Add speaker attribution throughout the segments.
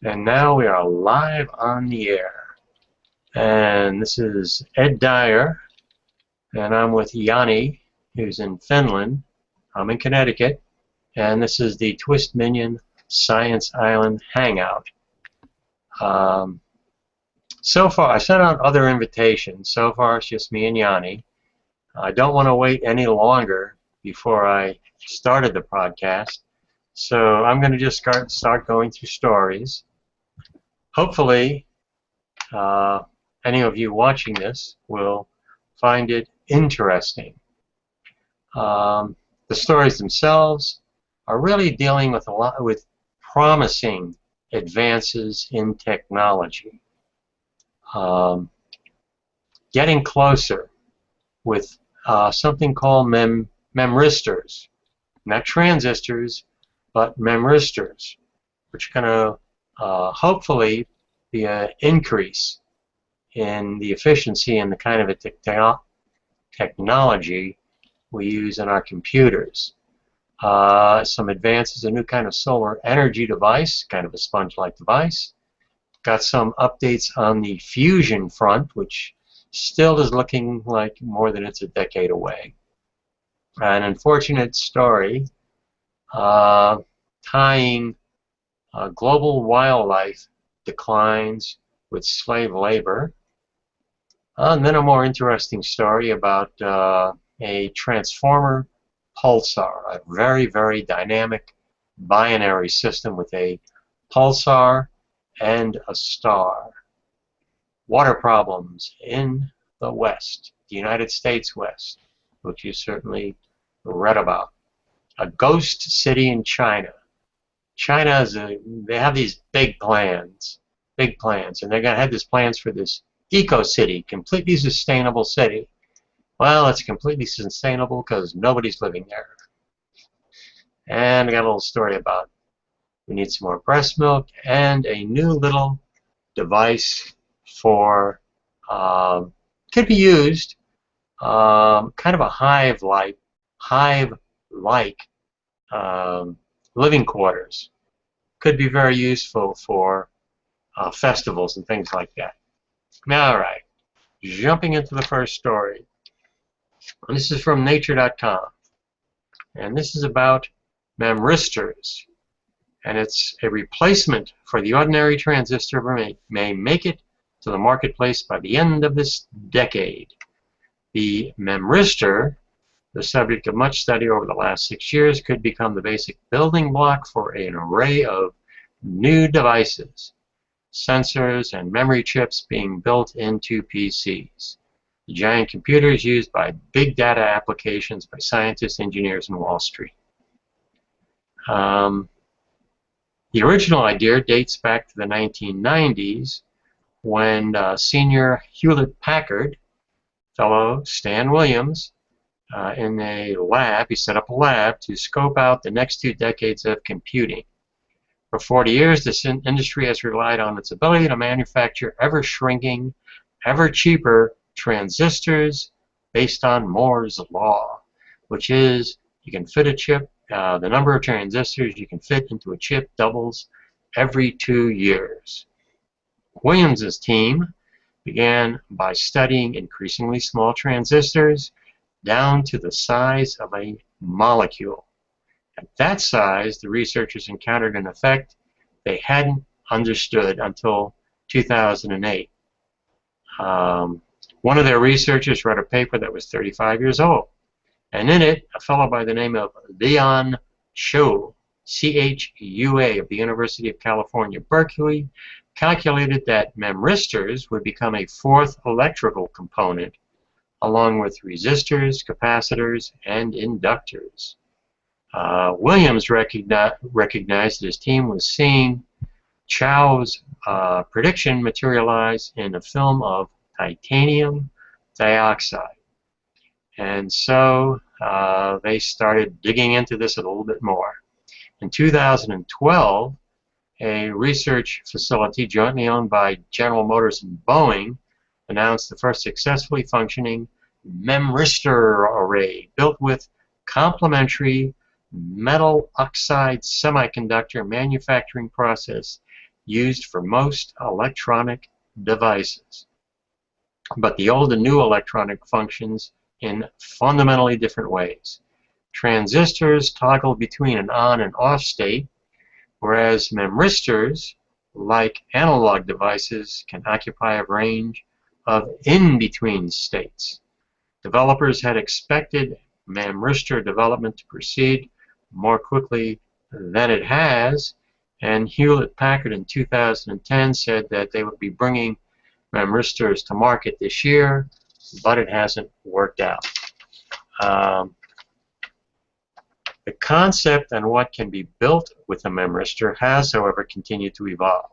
Speaker 1: And now we are live on the air. And this is Ed Dyer, and I'm with Jani, who's in Finland. I'm in Connecticut, and this is the TWIS Minion Science Island Hangout. So far, I sent out other invitations. So far, it's just me and Jani. I don't want to wait any longer before I started the podcast, so I'm going to just start going through stories. Hopefully, any of you watching this will find it interesting. The stories themselves are really dealing with with promising advances in technology. Getting closer with something called memristors, not transistors, but memristors, which are going to hopefully be an increase in the efficiency and the kind of technology we use in our computers. Some advances, a new kind of solar energy device, kind of a sponge-like device. Got some updates on the fusion front, which still is looking like more than it's a decade away. An unfortunate story tying global wildlife declines with slave labor. And then a more interesting story about a transformer pulsar, a very, very dynamic binary system with a pulsar and a star. Water problems in the West, the United States West, which you certainly read about. A ghost city in China. China they have these big plans, and they're going to have these plans for this eco-city, completely sustainable city. Well, it's completely sustainable because nobody's living there. And I got a little story about we need some more breast milk and a new little device for could be used kind of a hive-like living quarters. Could be very useful for festivals and things like that. All right, jumping into the first story. And this is from nature.com, and this is about memristors, and it's a replacement for the ordinary transistor may make it to the marketplace by the end of this decade. The memristor, the subject of much study over the last 6 years, could become the basic building block for an array of new devices, sensors and memory chips being built into PCs. The giant computers used by big data applications by scientists, engineers, and Wall Street. The original idea dates back to the 1990s when senior Hewlett-Packard fellow Stan Williams in a lab, he set up a lab to scope out the next 2 decades of computing. For 40 years, this industry has relied on its ability to manufacture ever-shrinking, ever-cheaper transistors based on Moore's law, which is you can fit a chip, the number of transistors you can fit into a chip doubles every 2 years. Williams's team began by studying increasingly small transistors down to the size of a molecule. At that size, the researchers encountered an effect they hadn't understood until 2008. One of their researchers wrote a paper that was 35 years old, and in it, a fellow by the name of Leon Chua, C-H-U-A, of the University of California, Berkeley, calculated that memristors would become a 4th electrical component, along with resistors, capacitors, and inductors. Williams recognized that his team was seeing Chua's prediction materialize in a film of titanium dioxide. And so they started digging into this a little bit more. In 2012, a research facility jointly owned by General Motors and Boeing announced the first successfully functioning memristor array built with complementary metal oxide semiconductor manufacturing process used for most electronic devices. But the old and new electronic functions in fundamentally different ways. Transistors toggle between an on and off state, whereas memristors, like analog devices, can occupy a range of in-between states. Developers had expected memristor development to proceed more quickly than it has, and Hewlett-Packard in 2010 said that they would be bringing memristors to market this year, but it hasn't worked out. The concept and what can be built with a memristor has, however, continued to evolve.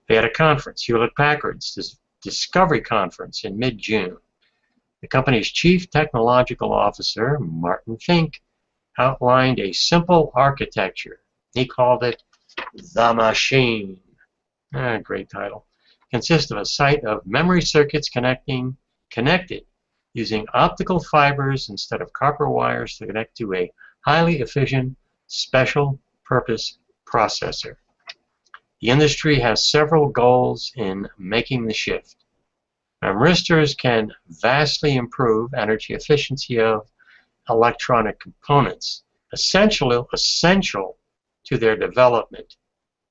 Speaker 1: They had a conference, Hewlett-Packard's Discovery Conference in mid-June. The company's chief technological officer, Martin Fink, outlined a simple architecture. He called it the machine. Great title. Consists of a set of memory circuits connected using optical fibers instead of copper wires to connect to a highly efficient special purpose processor. The industry has several goals in making the shift. Memristors can vastly improve energy efficiency of electronic components. Essential to their development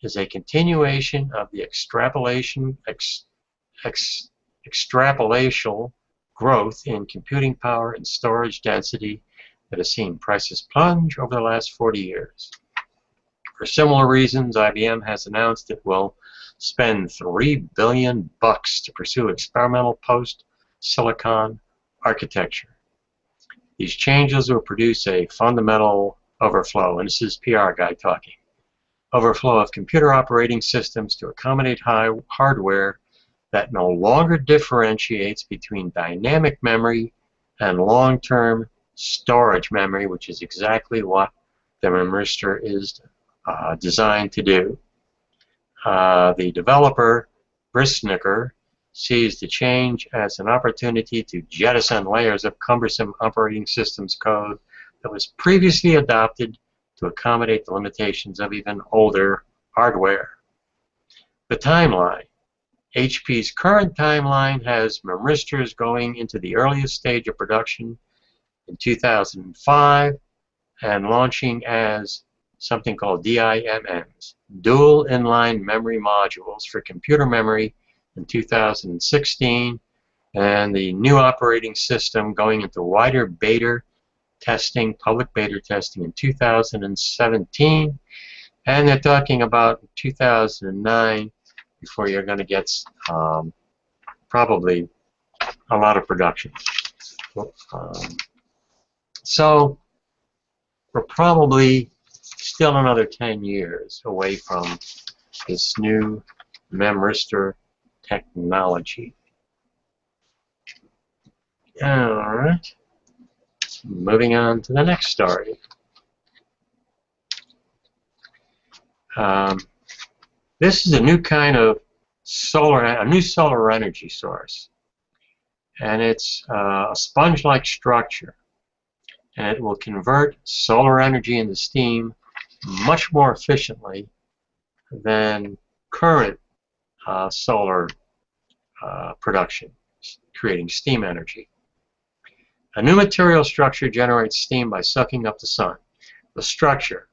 Speaker 1: is a continuation of the extrapolational growth in computing power and storage density that has seen prices plunge over the last 40 years. For similar reasons, IBM has announced it will spend $3 billion to pursue experimental post-silicon architecture. These changes will produce a fundamental overflow, and this is PR guy talking, overflow of computer operating systems to accommodate hardware that no longer differentiates between dynamic memory and long-term storage memory, which is exactly what the memristor is designed to do. The developer, Brisnicker, sees the change as an opportunity to jettison layers of cumbersome operating systems code that was previously adopted to accommodate the limitations of even older hardware. The timeline. HP's current timeline has memristors going into the earliest stage of production in 2005 and launching as something called DIMMs, dual inline memory modules for computer memory in 2016, and the new operating system going into wider beta testing, public beta testing in 2017, and they're talking about 2009 before you're going to get probably a lot of production. So we're probably still another 10 years away from this new memristor technology. Alright, moving on to the next story. This is a new kind of solar energy source, and it's a sponge-like structure, and it will convert solar energy into steam much more efficiently than current solar production, creating steam energy. A new material structure generates steam by sucking up the sun. The structure,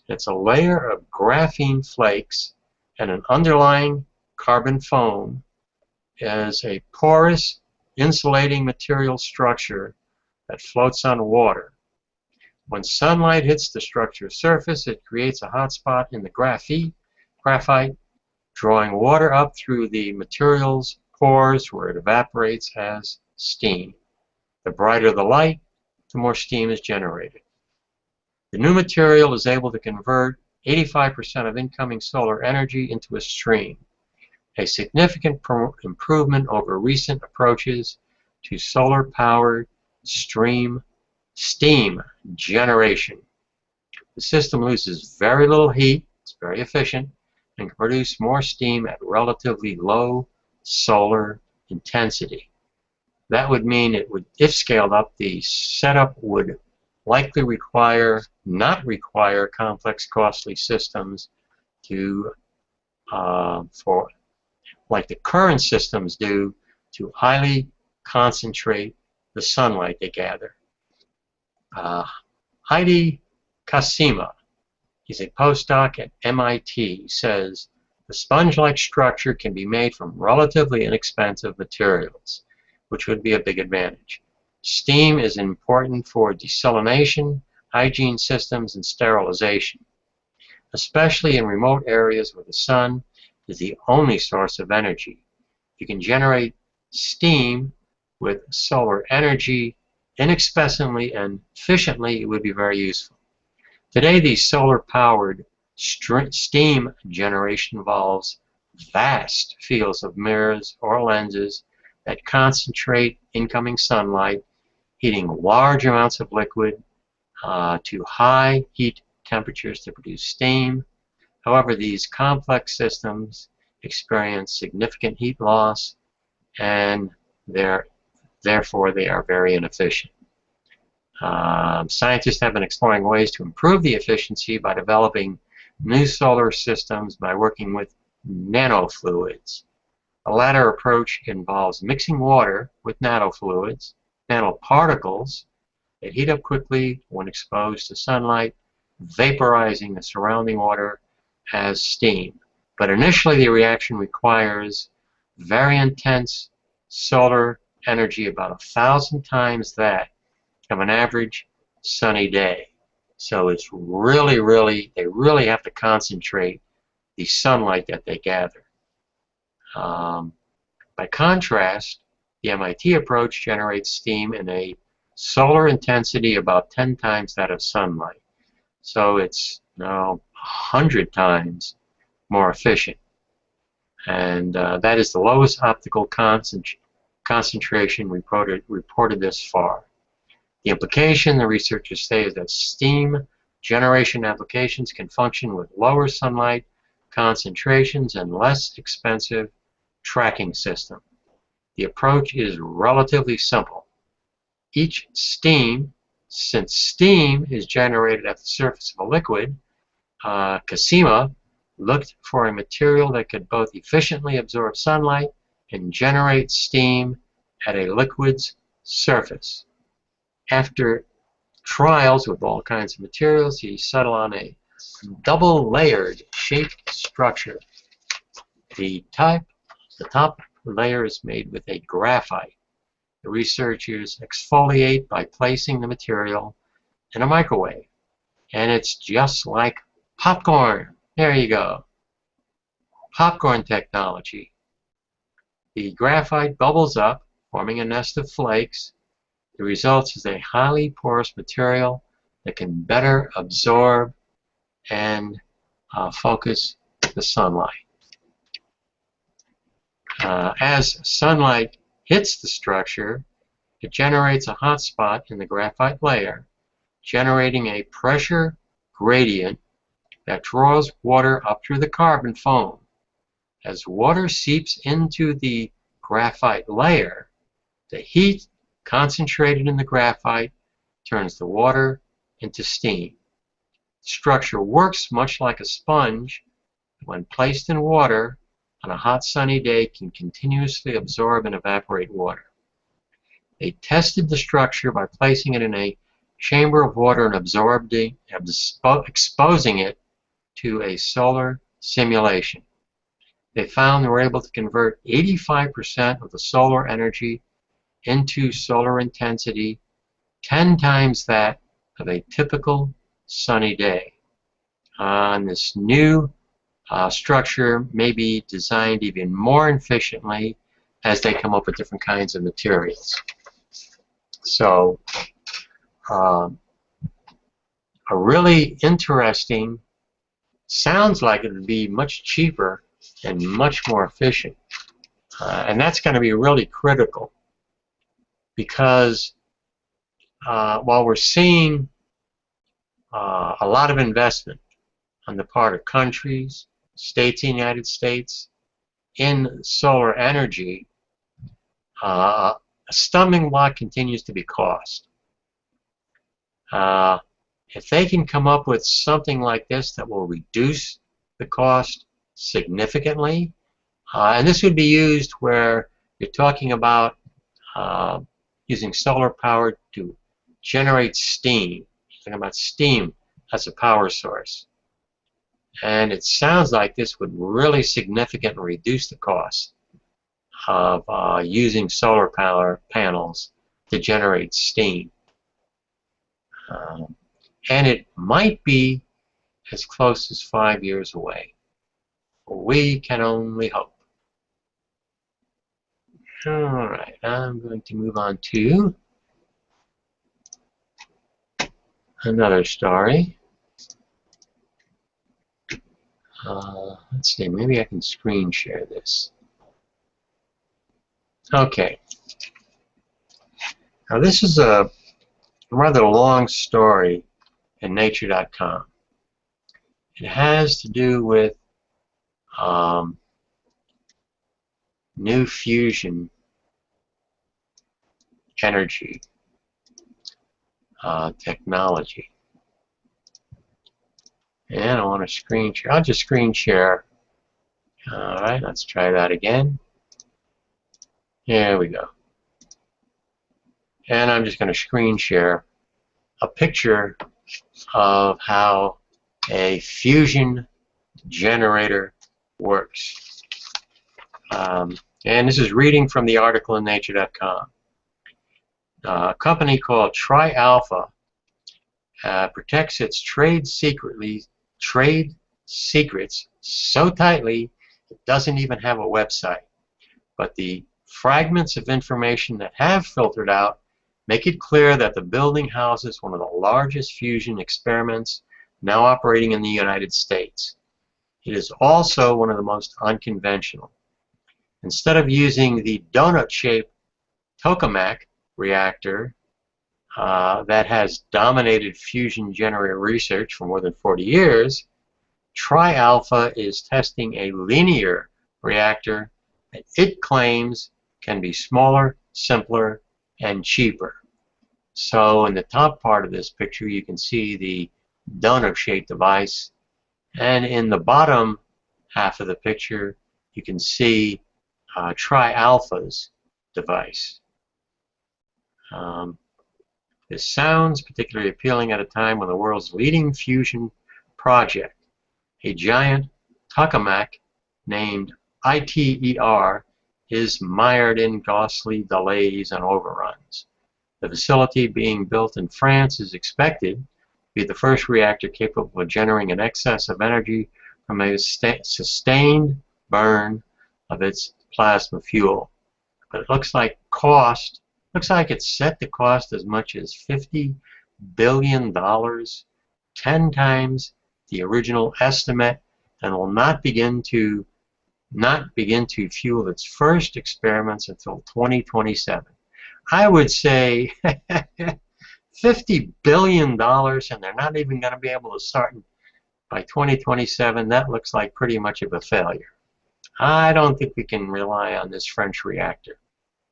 Speaker 1: it's a layer of graphene flakes and an underlying carbon foam, is a porous insulating material structure that floats on water. When sunlight hits the structure's surface, it creates a hot spot in the graphite, drawing water up through the material's pores where it evaporates as steam. The brighter the light, the more steam is generated. The new material is able to convert 85% of incoming solar energy into a stream, a significant improvement over recent approaches to solar-powered steam generation. The system loses very little heat, it's very efficient, and can produce more steam at relatively low solar intensity. That would mean it would, if scaled up, the setup would likely not require complex, costly systems to, for like the current systems do, to highly concentrate the sunlight they gather. Heidi Kasima, he's a postdoc at MIT, says the sponge-like structure can be made from relatively inexpensive materials, which would be a big advantage. Steam is important for desalination, hygiene systems, and sterilization, especially in remote areas where the sun is the only source of energy. You can generate steam with solar energy inexpensively and efficiently. It would be very useful. Today, the solar-powered steam generation involves vast fields of mirrors or lenses that concentrate incoming sunlight, heating large amounts of liquid to high heat temperatures to produce steam. However, these complex systems experience significant heat loss, and therefore they are very inefficient. Scientists have been exploring ways to improve the efficiency by developing new solar systems by working with nanofluids. The latter approach involves mixing water with nanofluids, nanoparticles, that heat up quickly when exposed to sunlight, vaporizing the surrounding water as steam. But initially the reaction requires very intense solar energy, about 1,000 times that of an average sunny day. So it's they really have to concentrate the sunlight that they gather. By contrast, the MIT approach generates steam in a solar intensity about 10 times that of sunlight. So it's 100 times more efficient. And that is the lowest optical concentration reported this far. The implication, the researchers say, is that steam generation applications can function with lower sunlight concentrations and less expensive tracking system. The approach is relatively simple. Since steam is generated at the surface of a liquid, Kasima looked for a material that could both efficiently absorb sunlight and generate steam at a liquid's surface. After trials with all kinds of materials, he settled on a double-layered shaped structure. The top layer is made with a graphite. The researchers exfoliate by placing the material in a microwave. And it's just like popcorn. There you go. Popcorn technology. The graphite bubbles up, forming a nest of flakes. The result is a highly porous material that can better absorb and focus the sunlight. As sunlight hits the structure, it generates a hot spot in the graphite layer, generating a pressure gradient that draws water up through the carbon foam. As water seeps into the graphite layer, the heat concentrated in the graphite turns the water into steam. The structure works much like a sponge. When placed in water on a hot sunny day, can continuously absorb and evaporate water. They tested the structure by placing it in a chamber of water and exposing it to a solar simulation. They found they were able to convert 85% of the solar energy into solar intensity, 10 times that of a typical sunny day. And this new structure may be designed even more efficiently as they come up with different kinds of materials. So, a really interesting, sounds like it would be much cheaper and much more efficient. And that's going to be really critical because while we're seeing a lot of investment on the part of countries, states in the United States, in solar energy, a stumbling block continues to be cost. If they can come up with something like this that will reduce the cost significantly. And this would be used where you're talking about using solar power to generate steam. You're talking about steam as a power source. And it sounds like this would really significantly reduce the cost of using solar power panels to generate steam. And it might be as close as 5 years away. We can only hope. Alright, I'm going to move on to another story. Let's see, maybe I can screen share this. Okay. Now this is a rather long story in nature.com. It has to do with new fusion energy technology. And I want to screen share. I'll just screen share. Alright, let's try that again. Here we go. And I'm just going to screen share a picture of how a fusion generator works. And this is reading from the article in nature.com. A company called Tri-Alpha protects its trade secrets so tightly it doesn't even have a website. But the fragments of information that have filtered out make it clear that the building houses one of the largest fusion experiments now operating in the United States. It is also one of the most unconventional. Instead of using the donut-shaped tokamak reactor that has dominated fusion generator research for more than 40 years, Tri-Alpha is testing a linear reactor that it claims can be smaller, simpler, and cheaper. So in the top part of this picture you can see the donut-shaped device, and in the bottom half of the picture you can see Tri-Alpha's device. This sounds particularly appealing at a time when the world's leading fusion project, a giant tokamak named ITER, is mired in costly delays and overruns. The facility being built in France is expected to be the first reactor capable of generating an excess of energy from a sustained burn of its plasma fuel. But it looks like it's set to cost as much as $50 billion, 10 times the original estimate, and will not begin to fuel its first experiments until 2027. I would say $50 billion, and they're not even going to be able to start by 2027. That looks like pretty much of a failure. I don't think we can rely on this French reactor,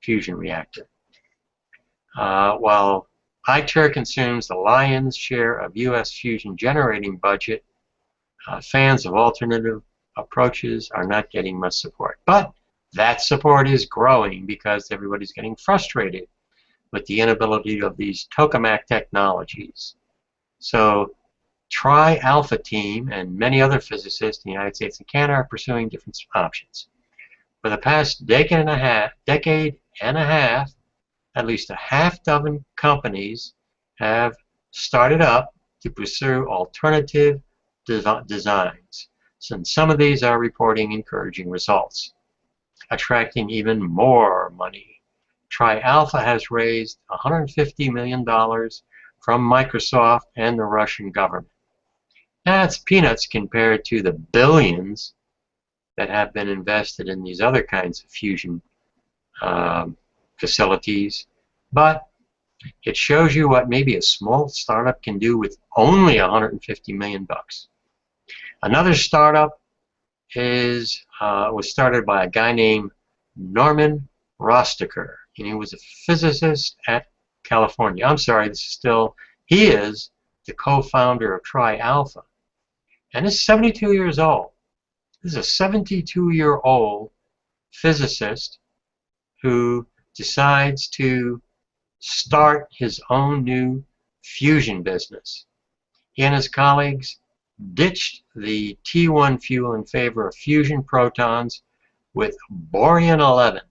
Speaker 1: fusion reactor. While ITER consumes the lion's share of U.S. fusion generating budget, fans of alternative approaches are not getting much support. But that support is growing because everybody's getting frustrated with the inability of these tokamak technologies. So Tri-Alpha team and many other physicists in the United States and Canada are pursuing different options. For the past decade and a half, at least a half-dozen companies have started up to pursue alternative designs. Since some of these are reporting encouraging results, attracting even more money. Tri-Alpha has raised $150 million from Microsoft and the Russian government. That's peanuts compared to the billions that have been invested in these other kinds of fusion facilities, but it shows you what maybe a small startup can do with only $150 million. Another startup was started by a guy named Norman Rostocker, and he was a physicist at California. I'm sorry, he is the co-founder of Tri-Alpha, and is 72 years old. This is a 72-year-old physicist who decides to start his own new fusion business. He and his colleagues ditched the T1 fuel in favor of fusion protons with boron-11,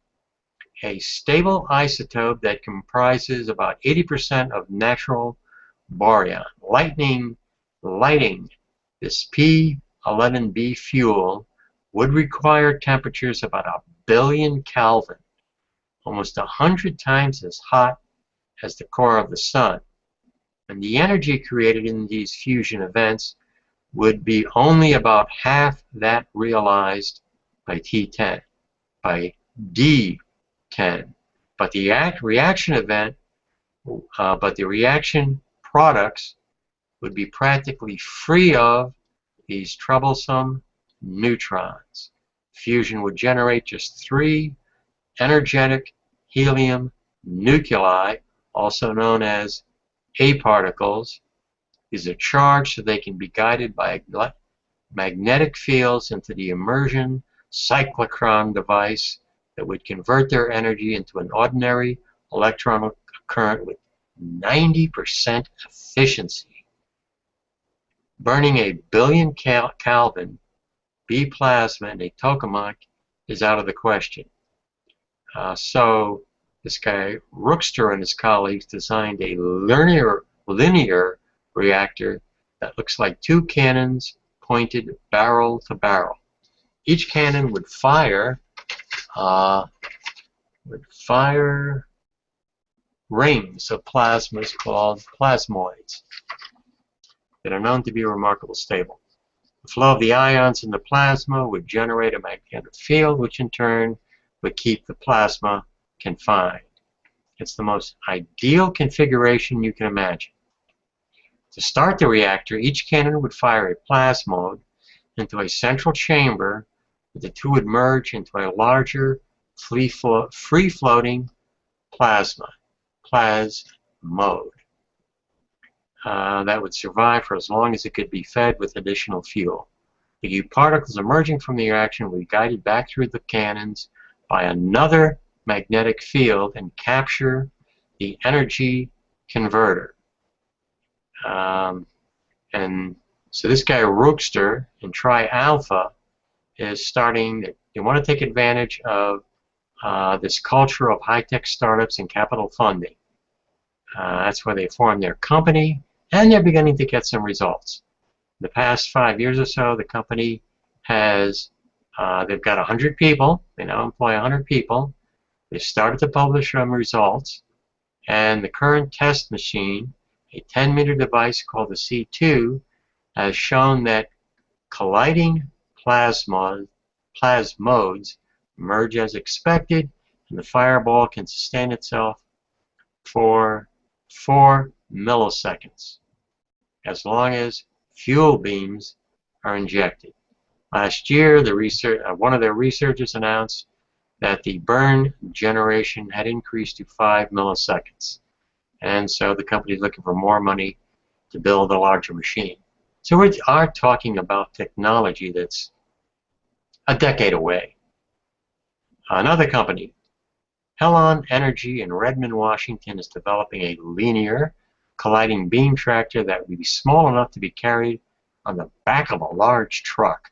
Speaker 1: a stable isotope that comprises about 80% of natural boron. Lighting this P11B fuel would require temperatures about 1 billion Kelvin, almost 100 times as hot as the core of the sun. And the energy created in these fusion events would be only about half that realized by T10, by D10. But the reaction products would be practically free of these troublesome neutrons. Fusion would generate just 3 energetic helium nuclei, also known as A particles. These are charged so they can be guided by magnetic fields into the immersion cyclotron device that would convert their energy into an ordinary electron current with 90% efficiency. Burning 1 billion Kelvin B plasma in a tokamak is out of the question. So this guy Rookster and his colleagues designed a linear reactor that looks like 2 cannons pointed barrel to barrel. Each cannon would fire rings of plasmas called plasmoids that are known to be remarkably stable. The flow of the ions in the plasma would generate a magnetic field, which in turn would keep the plasma confined. It's the most ideal configuration you can imagine. To start the reactor, each cannon would fire a plasmode into a central chamber, where the two would merge into a larger, free-floating plasmode that would survive for as long as it could be fed with additional fuel. The particles emerging from the reaction would be guided back through the cannons by another magnetic field and capture the energy converter. And so this guy Rookster in Tri-Alpha is starting. They want to take advantage of this culture of high-tech startups and capital funding. That's where they formed their company, and they're beginning to get some results. In the past 5 years or so, the company has they've got 100 people. They now employ 100 people. They started to publish some results, and the current test machine, a 10-meter device called the C2, has shown that colliding plasmodes merge as expected, and the fireball can sustain itself for 4 milliseconds, as long as fuel beams are injected. Last year, one of their researchers announced that the burn generation had increased to 5 milliseconds. And so the company is looking for more money to build a larger machine. So we are talking about technology that's a decade away. Another company, Helon Energy in Redmond, Washington, is developing a linear colliding beam tractor that would be small enough to be carried on the back of a large truck.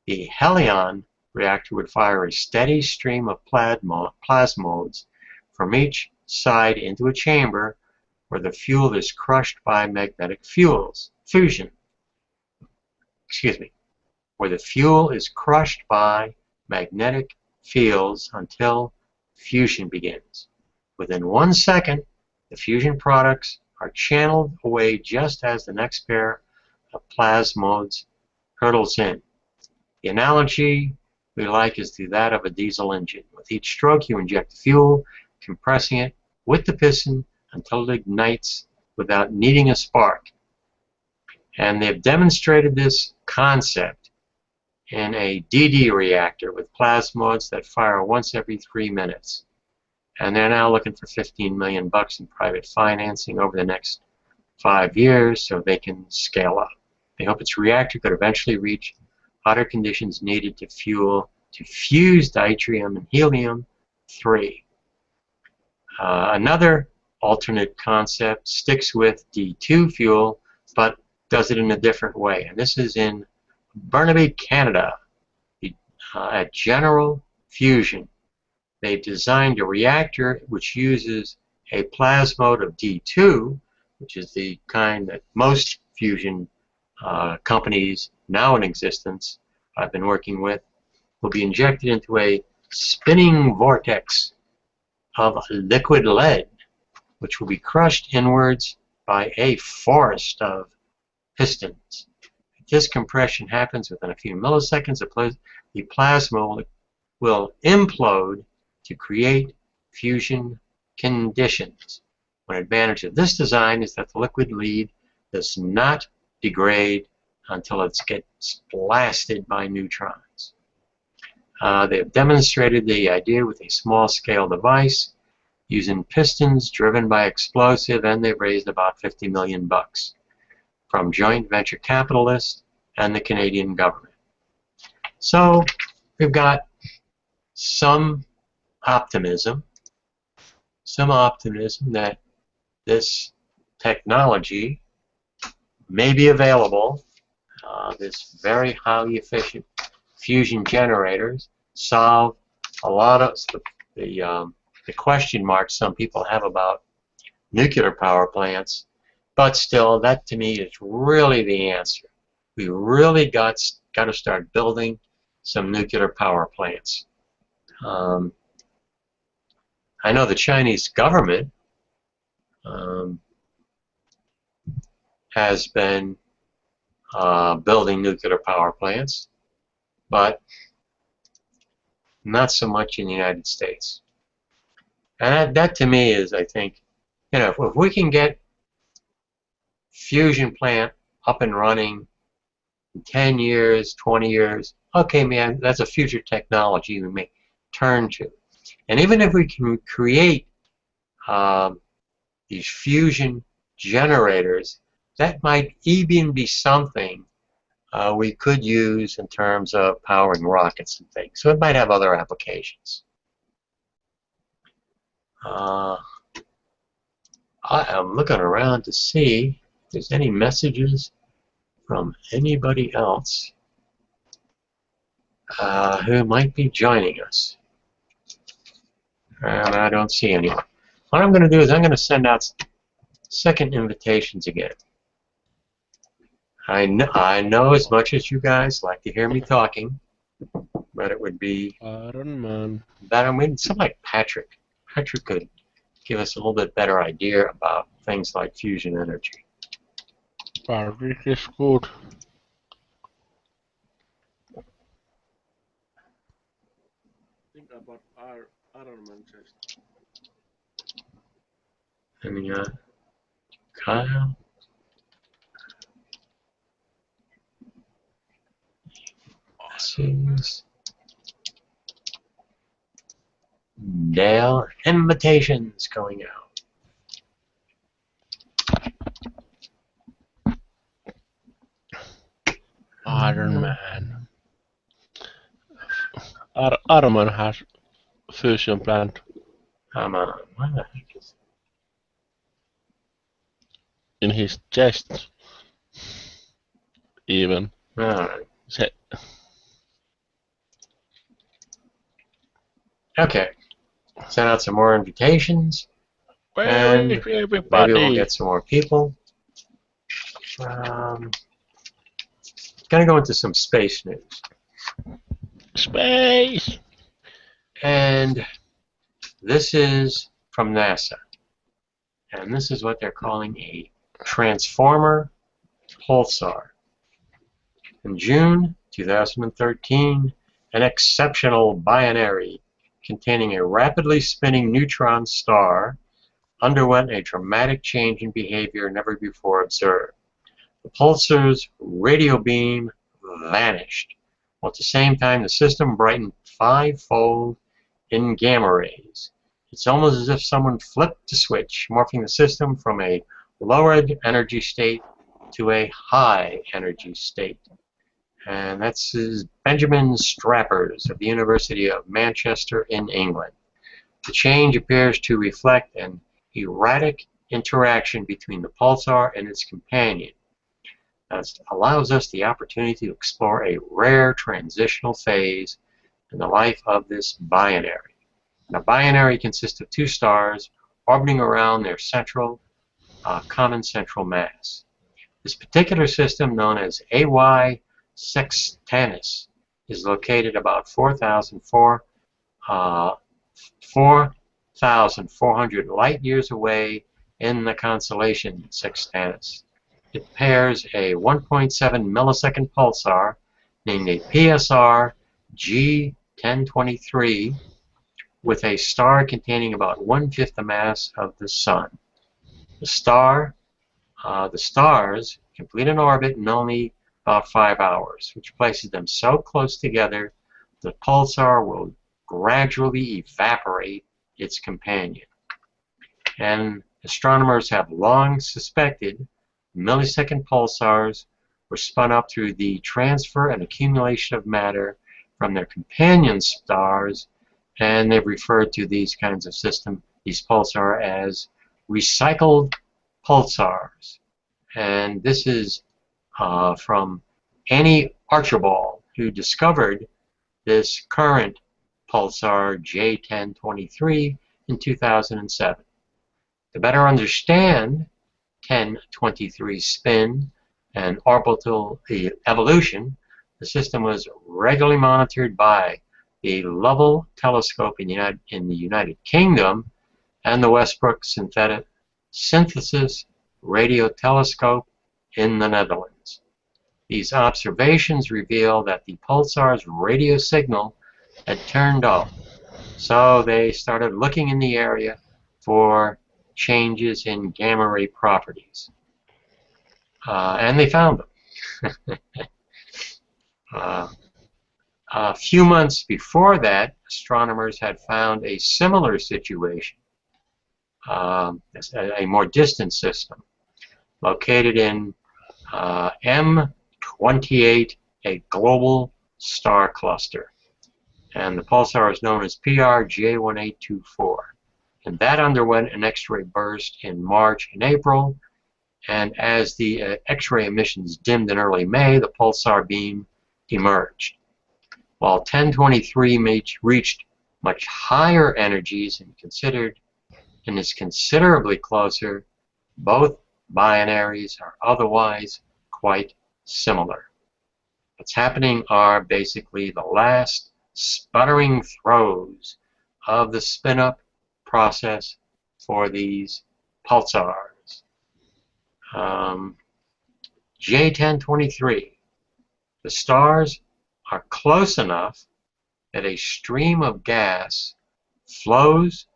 Speaker 1: The Helon reactor would fire a steady stream of plasmodes from each side into a chamber where the fuel is crushed by magnetic fusion. Where the fuel is crushed by magnetic fields until fusion begins. Within 1 second, the fusion products are channeled away just as the next pair of plasmodes hurtles in. The analogy we like is to that of a diesel engine. With each stroke, you inject fuel, compressing it with the piston until it ignites without needing a spark. And they've demonstrated this concept in a DD reactor with plasmodes that fire once every 3 minutes. And they're now looking for $15 million in private financing over the next 5 years so they can scale up. They hope its reactor could eventually reach hotter conditions needed to fuse deuterium and helium-3. Another alternate concept sticks with D2 fuel, but does it in a different way. And this is in Burnaby, Canada, at General Fusion. They've designed a reactor which uses a plasmode of D2, which is the kind that most fusion companies now in existence I've been working with, will be injected into a spinning vortex of liquid lead, which will be crushed inwards by a forest of pistons. This compression happens within a few milliseconds. The plasma will implode to create fusion conditions. One advantage of this design is that the liquid lead does not degrade until it gets blasted by neutrons. They have demonstrated the idea with a small-scale device using pistons driven by explosive, and they've raised about $50 million from joint venture capitalists and the Canadian government. So we've got some optimism that this technology may be available. This very highly efficient fusion generators solve a lot of the question marks some people have about nuclear power plants, but still, that to me is really the answer. We really got to start building some nuclear power plants. I know the Chinese government has been building nuclear power plants, but not so much in the United States. And that to me is, I think, you know, if we can get fusion plant up and running in 10 years, 20 years, okay, man, that's a future technology we may turn to. And even if we can create these fusion generators, that might even be something we could use in terms of powering rockets and things. So it might have other applications. I am looking around to see if there's any messages from anybody else who might be joining us. And I don't see anyone. What I'm going to do is I'm going to send out second invitations again. I know as much as you guys like to hear me talking, but it would be better. I mean, something like Patrick. Patrick could give us a little bit better idea about things like fusion energy.
Speaker 2: Patrick is good. Think about our Iron Man chest.
Speaker 1: And Kyle. Dale, invitations going out.
Speaker 2: Iron Man. Iron Man has fusion plant.
Speaker 1: Come on, what the heck is
Speaker 2: in his chest. Even.
Speaker 1: Alright. Okay. Send out some more invitations. And maybe we'll get some more people. Gonna go into some space news.
Speaker 2: Space!
Speaker 1: And this is from NASA. And this is what they're calling a transformer pulsar. In June 2013, an exceptional binary containing a rapidly spinning neutron star underwent a dramatic change in behavior never before observed. The pulsar's radio beam vanished, while at the same time the system brightened fivefold in gamma rays. It's almost as if someone flipped the switch, morphing the system from a lower energy state to a high energy state. And that's Benjamin Strappers of the University of Manchester in England. The change appears to reflect an erratic interaction between the pulsar and its companion. This allows us the opportunity to explore a rare transitional phase in the life of this binary. And a binary consists of two stars orbiting around their common central mass. This particular system, known as AY Sextanus, is located about 4,400 light years away in the constellation Sextanus. It pairs a 1.7 millisecond pulsar named a PSR G1023 with a star containing about 1/5 the mass of the Sun. The stars complete an orbit in only about 5 hours, which places them so close together the pulsar will gradually evaporate its companion. And astronomers have long suspected millisecond pulsars were spun up through the transfer and accumulation of matter from their companion stars, and they've referred to these kinds of systems, these pulsar, as recycled pulsars. And this is from Annie Archibald, who discovered this current pulsar J1023 in 2007. To better understand 1023 spin and orbital evolution, the system was regularly monitored by the Lovell Telescope in the United Kingdom and the Westbrook Synthesis Radio Telescope in the Netherlands. These observations reveal that the pulsar's radio signal had turned off, so they started looking in the area for changes in gamma ray properties. And they found them. A few months before that, astronomers had found a similar situation, a more distant system, located in M28, a global star cluster. And the pulsar is known as PRJ1824. And that underwent an X-ray burst in March and April. And as the X-ray emissions dimmed in early May, the pulsar beam emerged. While 1023 reached much higher energies and is considerably closer, both binaries are otherwise quite similar. What's happening are basically the last sputtering throes of the spin-up process for these pulsars. J1023. The stars are close enough that a stream of gas flows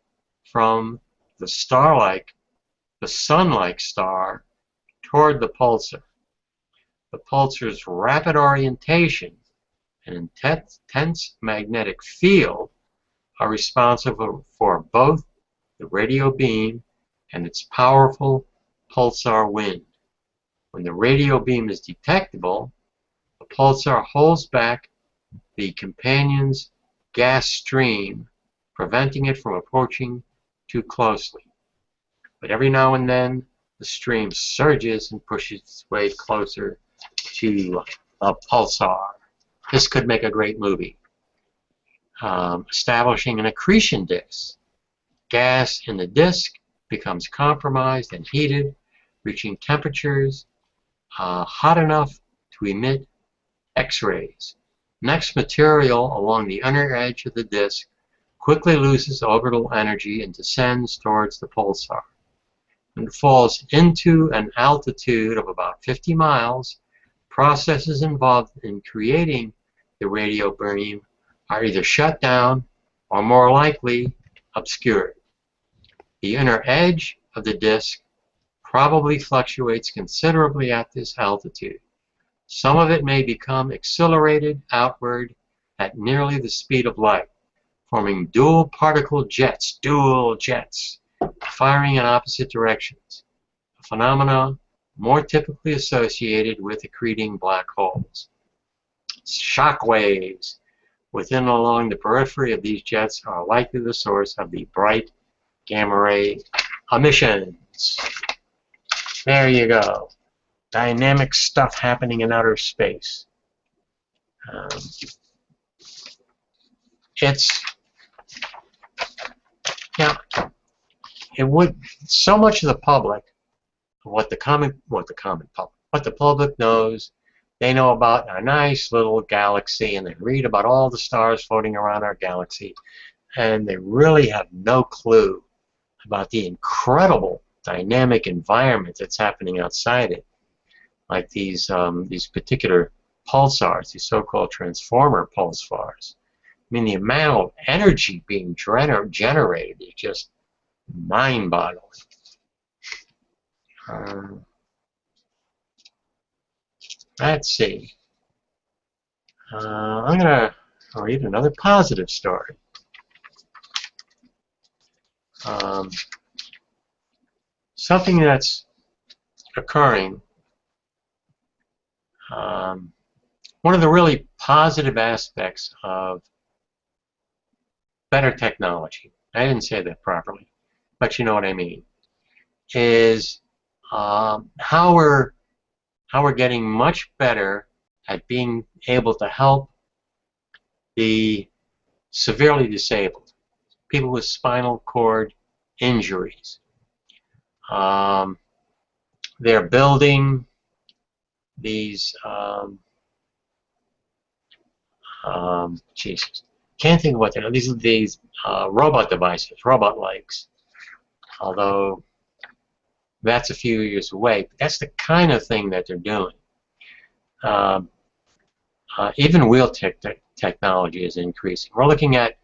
Speaker 1: from the sun-like star toward the pulsar. The pulsar's rapid orientation and intense magnetic field are responsible for both the radio beam and its powerful pulsar wind. When the radio beam is detectable, the pulsar holds back the companion's gas stream, preventing it from approaching too closely. But every now and then, the stream surges and pushes its way closer to a pulsar. This could make a great movie. Establishing an accretion disk. Gas in the disk becomes compromised and heated, reaching temperatures hot enough to emit X-rays. Next, material along the inner edge of the disk quickly loses orbital energy and descends towards the pulsar. When it falls into an altitude of about 50 miles, processes involved in creating the radio beam are either shut down or, more likely, obscured. The inner edge of the disk probably fluctuates considerably at this altitude. Some of it may become accelerated outward at nearly the speed of light, forming dual jets, firing in opposite directions, a phenomenon more typically associated with accreting black holes. shock waves within and along the periphery of these jets are likely the source of the bright gamma ray emissions. There you go. Dynamic stuff happening in outer space. It's, yeah, it would, so much of the public, what the public knows, they know about our nice little galaxy, and they read about all the stars floating around our galaxy, and they really have no clue about the incredible dynamic environment that's happening outside it, like these particular pulsars, these so-called transformer pulsars. I mean, the amount of energy being generated is just mind-boggling. Let's see. I'm going to read another positive story. Something that's occurring. One of the really positive aspects of better technology, I didn't say that properly, but you know what I mean, is how we're getting much better at being able to help the severely disabled, people with spinal cord injuries. They're building these, Jesus, can't think of what they are. These are these robot devices, robot-likes. Although that's a few years away, but that's the kind of thing that they're doing. Even wheel technology is increasing. We're looking at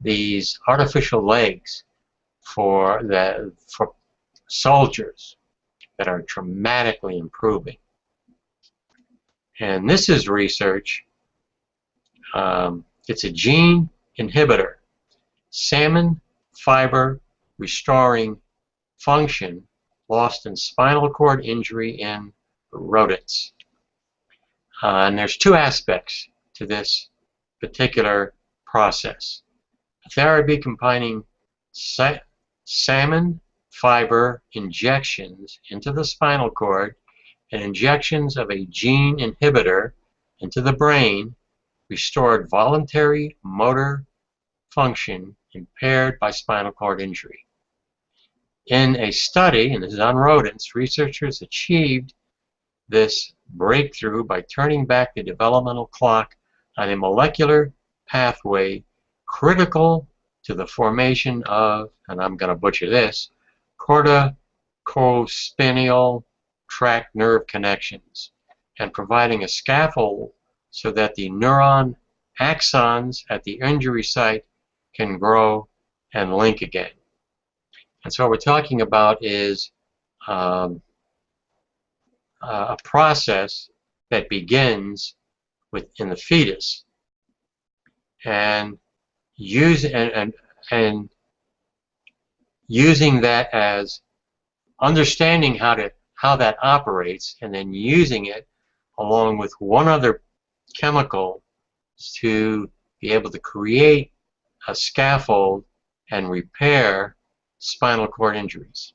Speaker 1: these artificial legs for soldiers that are dramatically improving. And this is research. It's a gene inhibitor, salmon fiber restoring function lost in spinal cord injury in rodents. And there's two aspects to this particular process. A therapy combining salmon fiber injections into the spinal cord and injections of a gene inhibitor into the brain restored voluntary motor function impaired by spinal cord injury. In a study, and this is on rodents, researchers achieved this breakthrough by turning back the developmental clock on a molecular pathway critical to the formation of, and I'm going to butcher this, corticospinal tract nerve connections, and providing a scaffold so that the neuron axons at the injury site can grow and link again. And so what we're talking about is a process that begins within the fetus, and using that as understanding how that operates, and then using it along with one other chemical to be able to create a scaffold and repair spinal cord injuries.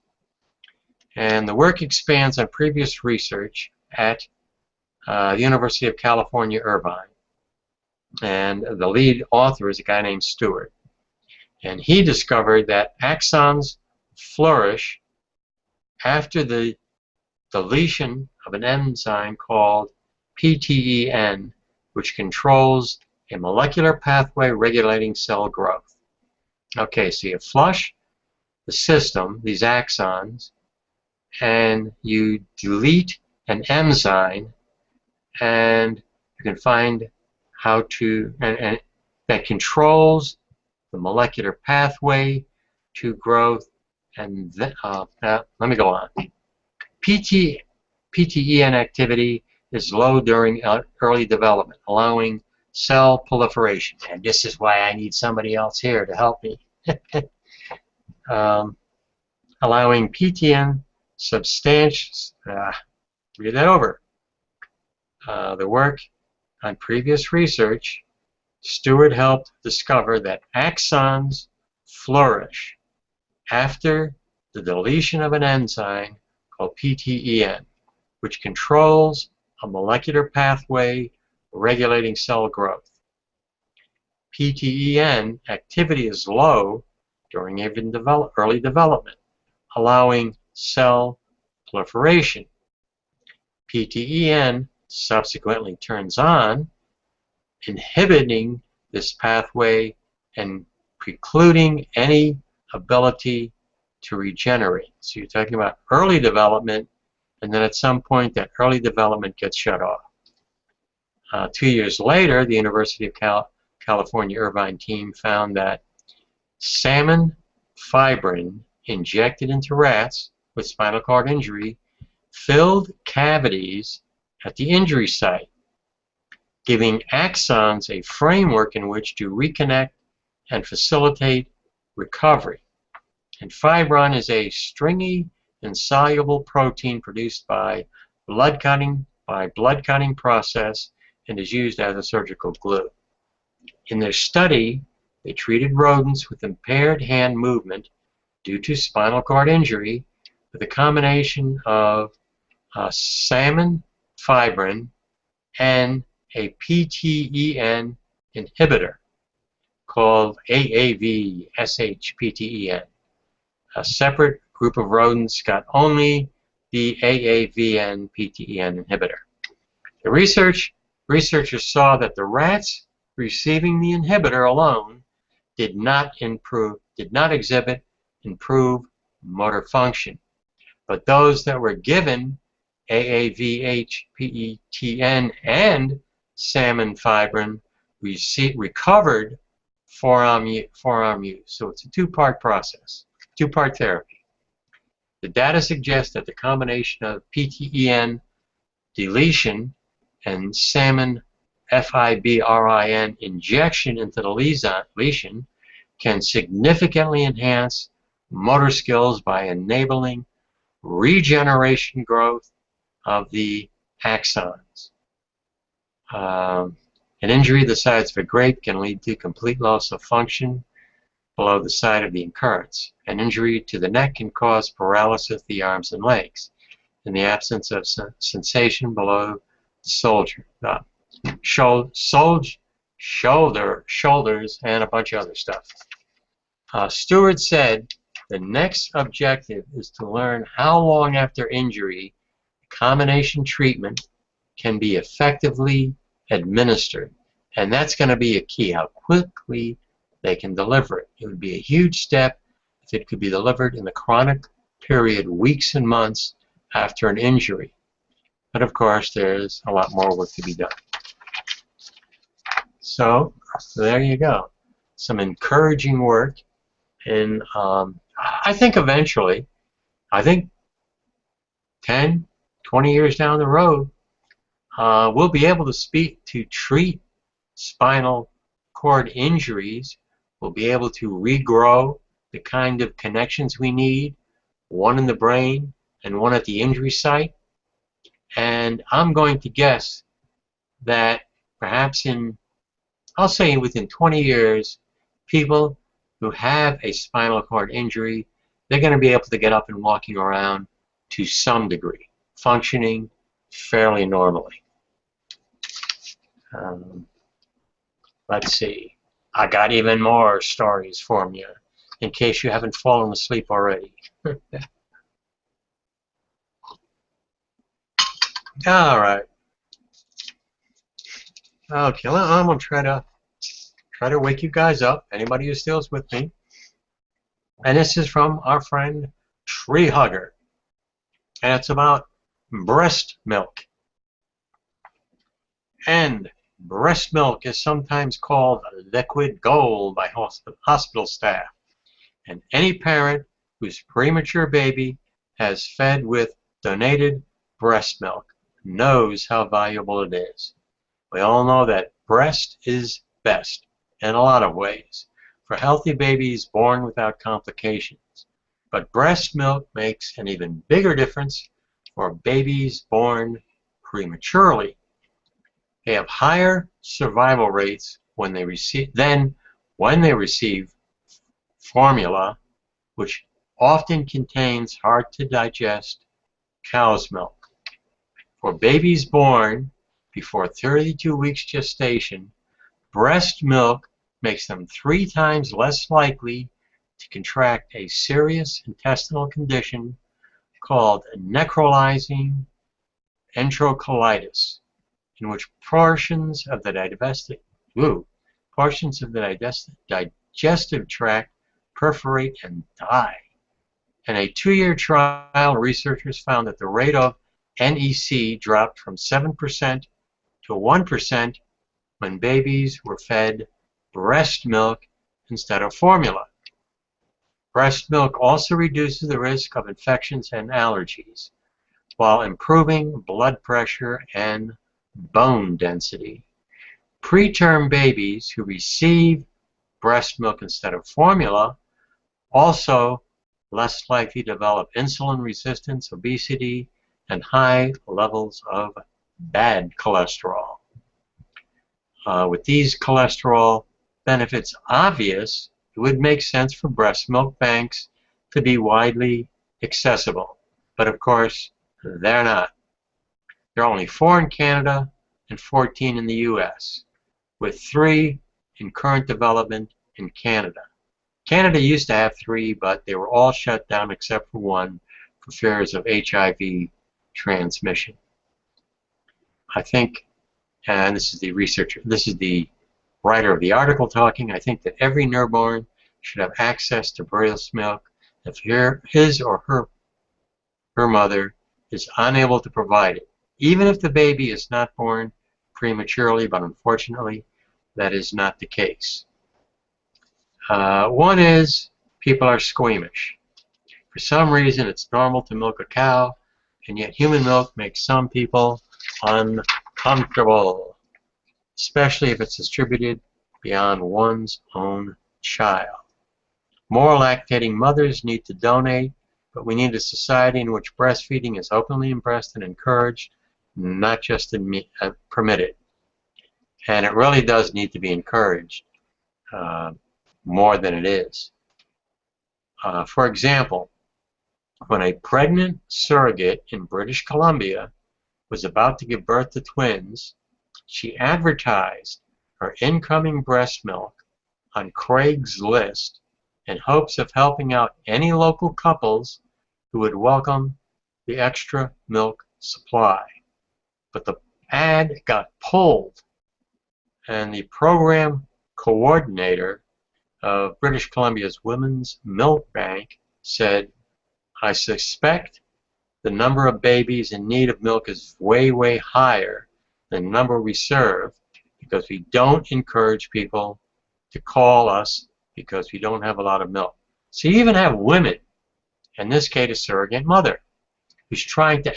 Speaker 1: And the work expands on previous research at the University of California, Irvine. And the lead author is a guy named Stewart. And he discovered that axons flourish after the deletion of an enzyme called PTEN, which controls a molecular pathway regulating cell growth. Okay, so you flush the system, these axons, and you delete an enzyme, and you can find how to, and that controls the molecular pathway to growth. And let me go on. PTEN activity is low during early development, allowing cell proliferation. And this is why I need somebody else here to help me. Allowing PTN read that over. the work on previous research, Stewart helped discover that axons flourish after the deletion of an enzyme called PTEN, which controls a molecular pathway regulating cell growth. PTEN activity is low during even early development, allowing cell proliferation. PTEN subsequently turns on, inhibiting this pathway and precluding any ability to regenerate. So you're talking about early development, and then at some point that early development gets shut off. 2 years later, the University of California Irvine team found that salmon fibrin injected into rats with spinal cord injury filled cavities at the injury site, giving axons a framework in which to reconnect and facilitate recovery. And fibrin is a stringy, insoluble protein produced by blood cutting process and is used as a surgical glue. In their study, they treated rodents with impaired hand movement due to spinal cord injury with a combination of salmon fibrin and a PTEN inhibitor called AAV-SHPTEN. A separate group of rodents got only the AAVN-PTEN inhibitor. The researchers saw that the rats receiving the inhibitor alone did not exhibit improved motor function, but those that were given AAVH-PTEN and salmon fibrin recovered forearm use. So it's a two-part process, two-part therapy. The data suggests that the combination of PTEN deletion and salmon fibrin injection into the lesion can significantly enhance motor skills by enabling regeneration growth of the axons. An injury the size of a grape can lead to complete loss of function below the site of the occurrence. An injury to the neck can cause paralysis of the arms and legs in the absence of sensation below the shoulders, and a bunch of other stuff. Stewart said the next objective is to learn how long after injury combination treatment can be effectively administered. And that's going to be a key, how quickly they can deliver it. It would be a huge step if it could be delivered in the chronic period, weeks and months after an injury. But of course, there's a lot more work to be done. So there you go. Some encouraging work. And I think eventually, 10, 20 years down the road, we'll be able to treat spinal cord injuries. We'll be able to regrow the kind of connections we need, one in the brain and one at the injury site. And I'm going to guess that perhaps I'll say within 20 years, people who have a spinal cord injury, they're going to be able to get up and walking around to some degree, functioning fairly normally. Let's see. I got even more stories for you, in case you haven't fallen asleep already. All right. Okay, I'm gonna try to wake you guys up. Anybody who still is with me. And this is from our friend Tree Hugger, and it's about breast milk. And breast milk is sometimes called liquid gold by hospital staff. And any parent whose premature baby has fed with donated breast milk knows how valuable it is. We all know that breast is best in a lot of ways for healthy babies born without complications. But breast milk makes an even bigger difference for babies born prematurely. They have higher survival rates when they receive formula, which often contains hard-to-digest cow's milk. For babies born before 32 weeks gestation, breast milk makes them 3 times less likely to contract a serious intestinal condition called necrolizing enterocolitis, in which portions of the digestive tract perforate and die. In a 2-year trial, researchers found that the rate of NEC dropped from 7% to 1% when babies were fed breast milk instead of formula. Breast milk also reduces the risk of infections and allergies, while improving blood pressure and bone density. Preterm babies who receive breast milk instead of formula also less likely to develop insulin resistance, obesity, and high levels of bad cholesterol. With these cholesterol benefits obvious, it would make sense for breast milk banks to be widely accessible. But of course, they're not. There are only 4 in Canada and 14 in the US, with 3 in current development in Canada. Canada used to have 3, but they were all shut down except for 1 for fears of HIV transmission. I think, and this is the researcher, this is the writer of the article talking, I think that every newborn should have access to breast milk if his or her mother is unable to provide it, even if the baby is not born prematurely, but unfortunately that is not the case. One is people are squeamish. For some reason it's normal to milk a cow, and yet human milk makes some people uncomfortable, especially if it's distributed beyond one's own child. More lactating mothers need to donate, but we need a society in which breastfeeding is openly embraced and encouraged, not just permitted. And it really does need to be encouraged more than it is. For example, when a pregnant surrogate in British Columbia was about to give birth to twins, she advertised her incoming breast milk on Craigslist in hopes of helping out any local couples who would welcome the extra milk supply. But the ad got pulled, and the program coordinator of British Columbia's Women's Milk Bank said, "I suspect the number of babies in need of milk is way, way higher than the number we serve because we don't encourage people to call us because we don't have a lot of milk." So you even have women, in this case a surrogate mother, who's trying to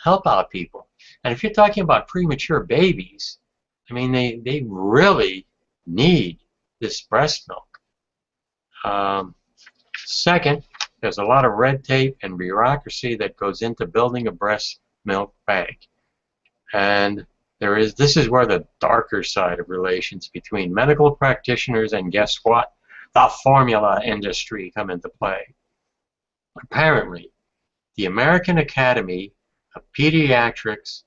Speaker 1: help out people. And if you're talking about premature babies, I mean, they really need this breast milk. Second, there's a lot of red tape and bureaucracy that goes into building a breast milk bank. And this is where the darker side of relations between medical practitioners and, guess what, the formula industry come into play. Apparently, the American Academy of Pediatrics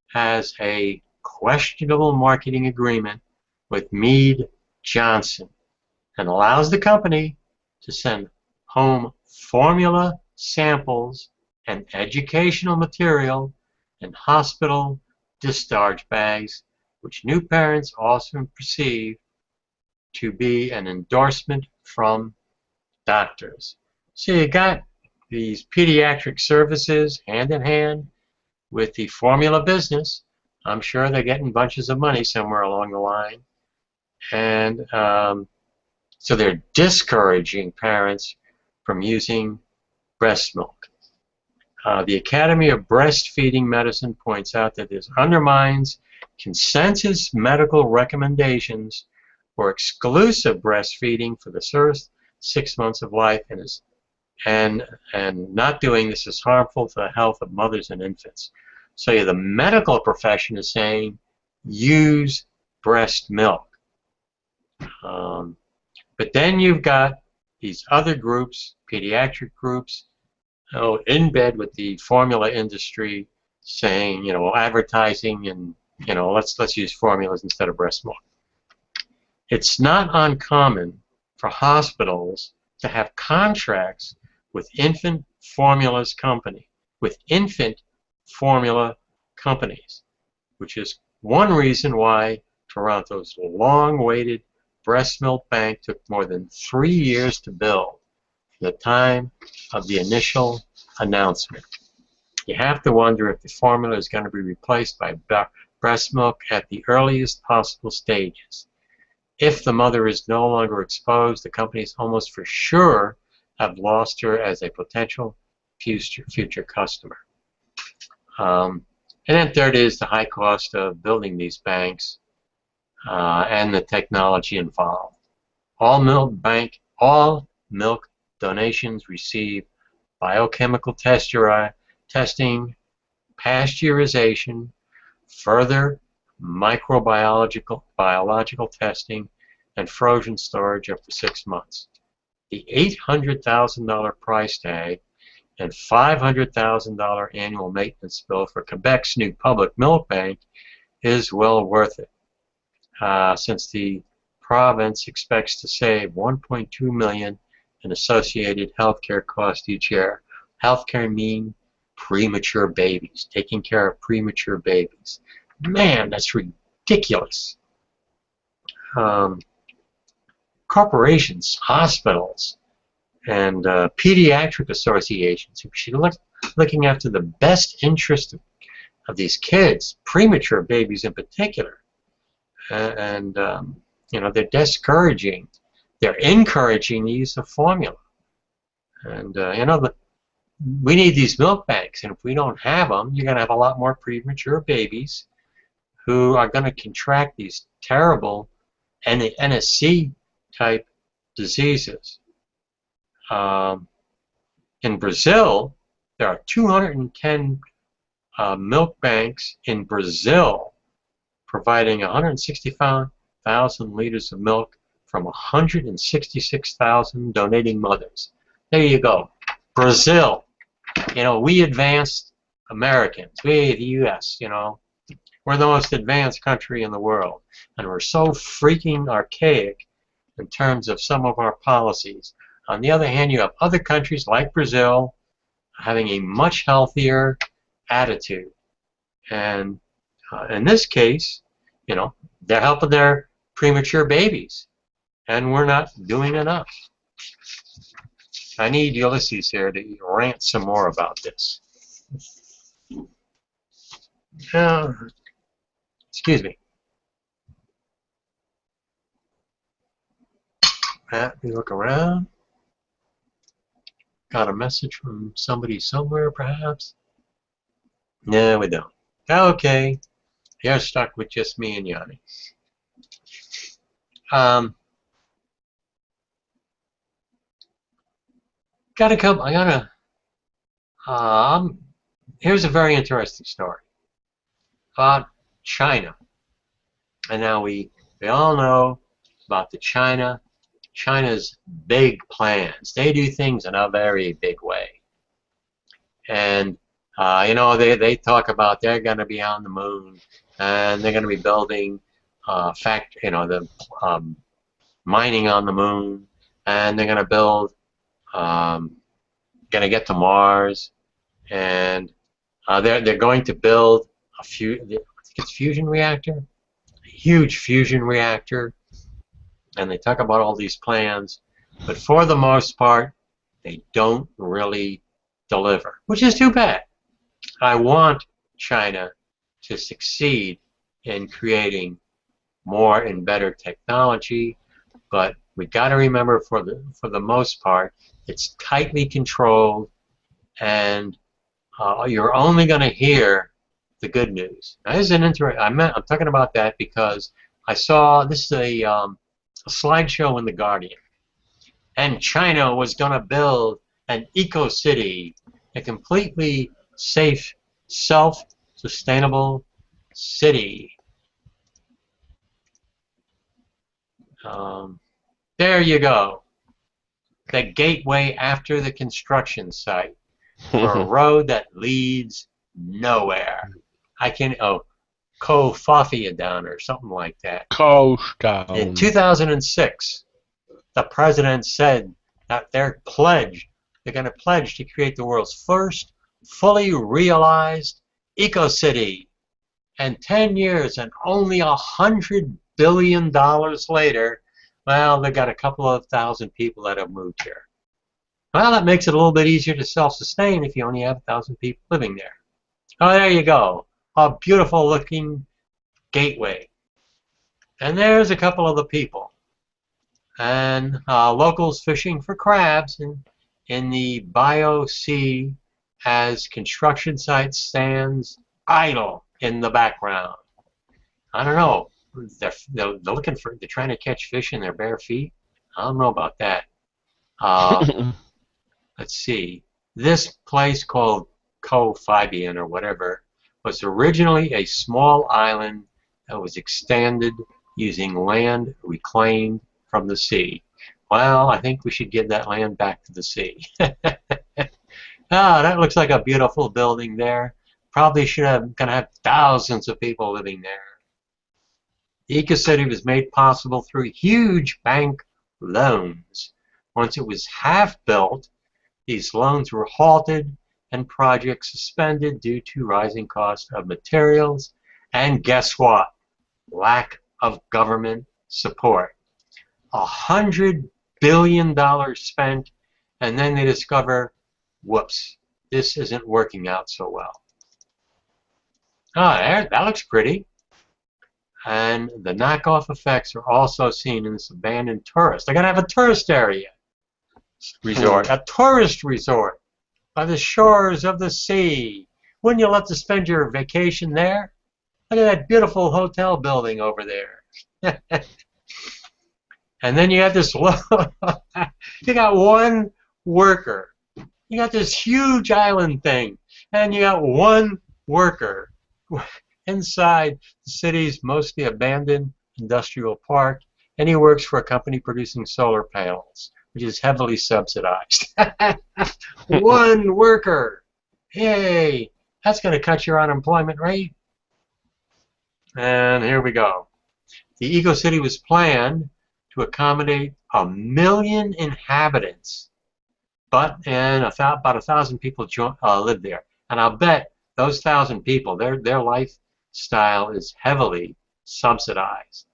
Speaker 1: has a questionable marketing agreement with Mead Johnson and allows the company to send home formula samples and educational material in hospital discharge bags, which new parents also perceive to be an endorsement from doctors. So you got these pediatric services hand in hand with the formula business. I'm sure they're getting bunches of money somewhere along the line. And so they're discouraging parents from using breast milk. The Academy of Breastfeeding Medicine points out that this undermines consensus medical recommendations for exclusive breastfeeding for the first 6 months of life, and not doing this is harmful to the health of mothers and infants. So the medical profession is saying use breast milk. But then you've got these other groups, pediatric groups, in bed with the formula industry, saying, you know, advertising and, you know, let's use formulas instead of breast milk. It's not uncommon for hospitals to have contracts with infant formula companies, which is one reason why Toronto's long-awaited breast milk bank took more than 3 years to build, the time of the initial announcement. You have to wonder if the formula is going to be replaced by breast milk at the earliest possible stages. If the mother is no longer exposed, the companies almost for sure have lost her as a potential future customer. And then third is the high cost of building these banks and the technology involved. All milk donations receive biochemical testing, pasteurization, further biological testing, and frozen storage up to 6 months. The $800,000 price tag and $500,000 annual maintenance bill for Quebec's new public milk bank is well worth it, since the province expects to save $1.2 million in associated healthcare costs each year. Healthcare means premature babies, taking care of premature babies. Man, that's ridiculous. Corporations, hospitals, and pediatric associations who should look looking after the best interest of these kids, premature babies in particular. You know, they're encouraging the use of formula. And you know, we need these milk banks, and if we don't have them, you're going to have a lot more premature babies who are going to contract these terrible NSC-type diseases. In Brazil, there are 210 milk banks in Brazil providing 165,000 liters of milk from 166,000 donating mothers. There you go. Brazil. You know, we advanced Americans, we, the U.S., you know, we're the most advanced country in the world. And we're so freaking archaic in terms of some of our policies. On the other hand, you have other countries like Brazil having a much healthier attitude. And in this case, you know, they're helping their premature babies. And we're not doing enough. I need Ulysses here to rant some more about this. Excuse me. Let me look around. Got a message from somebody somewhere, perhaps? No, we don't. Okay. You're stuck with just me and Yanni. Here's a very interesting story about China. And now we all know about China's big plans. They do things in a very big way. And you know, they talk about they're going to be on the moon, and they're going to be building mining on the moon, and they're going to build going to get to Mars, and they're going to build I think it's fusion reactor, a huge fusion reactor, and they talk about all these plans, but for the most part, they don't really deliver, which is too bad. I want China to succeed in creating more and better technology, but we got to remember for the most part, it's tightly controlled, and you're only going to hear the good news. Now, this is an I'm talking about that because I saw this is a slideshow in The Guardian, and China was going to build an eco-city, a completely safe, self-sustainable city There you go. The gateway after the construction site for a road that leads nowhere. Caofeidian or something like that.
Speaker 3: Coast
Speaker 1: In
Speaker 3: down.
Speaker 1: 2006, the president said that they're going to pledge to create the world's first fully realized eco-city. And 10 years and only $100 billion later, well, they've got a couple of thousand people that have moved here. Well, that makes it a little bit easier to self-sustain if you only have 1,000 people living there. Oh, there you go. A beautiful looking gateway. And there's a couple of the people. And locals fishing for crabs in the Bio Sea as construction site stands idle in the background. I don't know. They're looking for. They're trying to catch fish in their bare feet. I don't know about that. Let's see. This place called Caofeidian or whatever was originally a small island that was extended using land reclaimed from the sea. Well, I think we should give that land back to the sea. That looks like a beautiful building there. Probably gonna have thousands of people living there. The eco-city was made possible through huge bank loans. Once it was half built, these loans were halted and projects suspended due to rising costs of materials and guess what? Lack of government support. $100 billion spent, and then they discover, whoops, this isn't working out so well. That looks pretty. And the knockoff effects are also seen in this abandoned tourist. They're going to have a tourist area resort, a tourist resort by the shores of the sea. Wouldn't you love to spend your vacation there? Look at that beautiful hotel building over there. And then you got this, you got one worker. You got this huge island thing, and you got one worker inside the city's mostly abandoned industrial park, and he works for a company producing solar panels, which is heavily subsidized. One worker. Hey, that's going to cut your unemployment rate. And here we go. The eco-city was planned to accommodate 1 million inhabitants, but about 1,000 people live there. And I'll bet those 1,000 people, their lifestyle is heavily subsidized.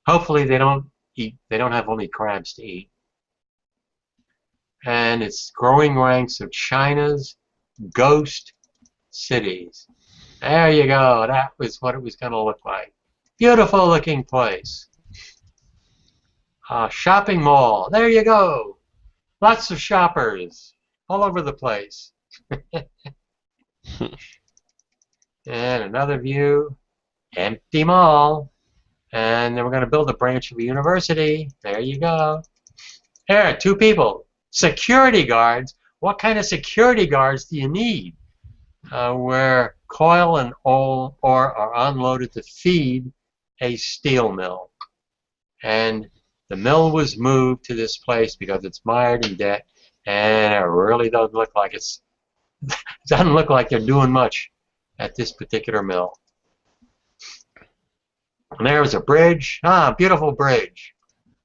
Speaker 1: Hopefully they don't have only crabs to eat. And it's growing ranks of China's ghost cities. There you go. That was what it was going to look like. Beautiful looking place. Shopping mall. There you go. Lots of shoppers all over the place. And another view. Empty mall. And then we're going to build a branch of a university. There you go. Here, 2 people. Security guards. What kind of security guards do you need? Where coal and ore are unloaded to feed a steel mill. And the mill was moved to this place because it's mired in debt, and it really doesn't look like doesn't look like they're doing much at this particular mill. And there's a bridge. Beautiful bridge.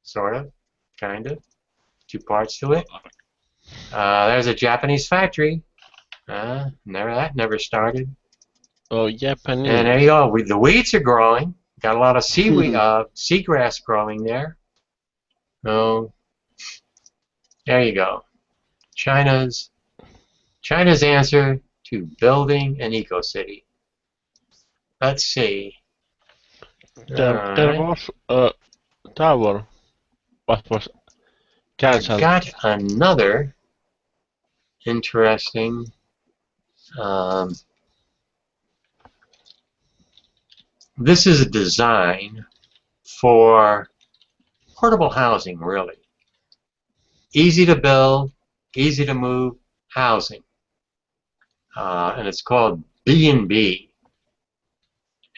Speaker 1: Sort of. Kind of. 2 parts to it. There's a Japanese factory. That never started.
Speaker 3: Oh, Japanese.
Speaker 1: And there you go. The weeds are growing. Got a lot of seaweed, seagrass growing there. So there you go. China's answer to building an eco-city. Let's see.
Speaker 3: There was a tower, but was cancelled.
Speaker 1: Got another interesting. This is a design for portable housing, really. Easy to build, easy to move housing. And it's called B&B.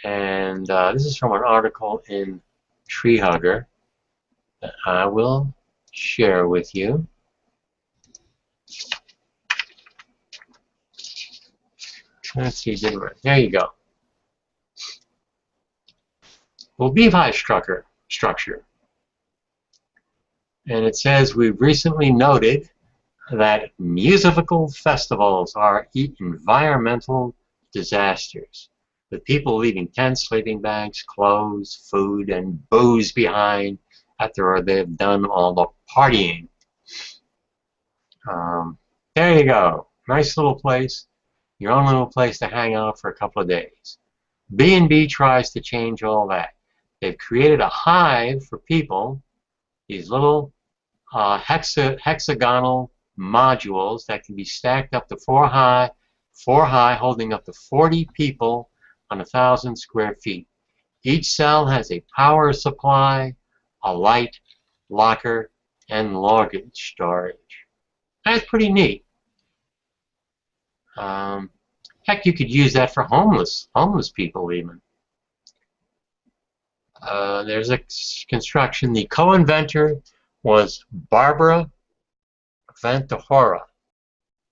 Speaker 1: And this is from an article in Tree Hugger. that I will share with you. Let's see, didn't work. There you go. Well, beehive structure. And it says, we've recently noted that musical festivals are environmental disasters, with people leaving tents, sleeping bags, clothes, food, and booze behind after they've done all the partying. There you go. Nice little place. Your own little place to hang out for a couple of days. B&B tries to change all that. They've created a hive for people, these little hexagonal modules that can be stacked up to 4 high, holding up to 40 people on 1,000 square feet. Each cell has a power supply, a light, locker, and luggage storage. That's pretty neat. Heck, you could use that for homeless people even. There's a construction. The co-inventor was Barbara Vantahora.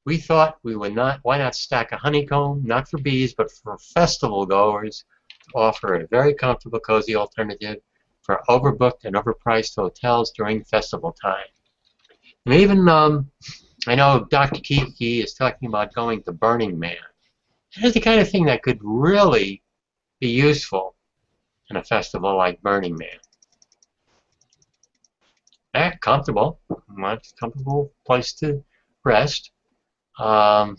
Speaker 1: We thought we would not, why not stack a honeycomb, not for bees, but for festival goers, to offer a very comfortable, cozy alternative for overbooked and overpriced hotels during festival time. And even, I know Dr. Kiki is talking about going to Burning Man. That's the kind of thing that could really be useful in a festival like Burning Man. Comfortable. Much comfortable place to rest. One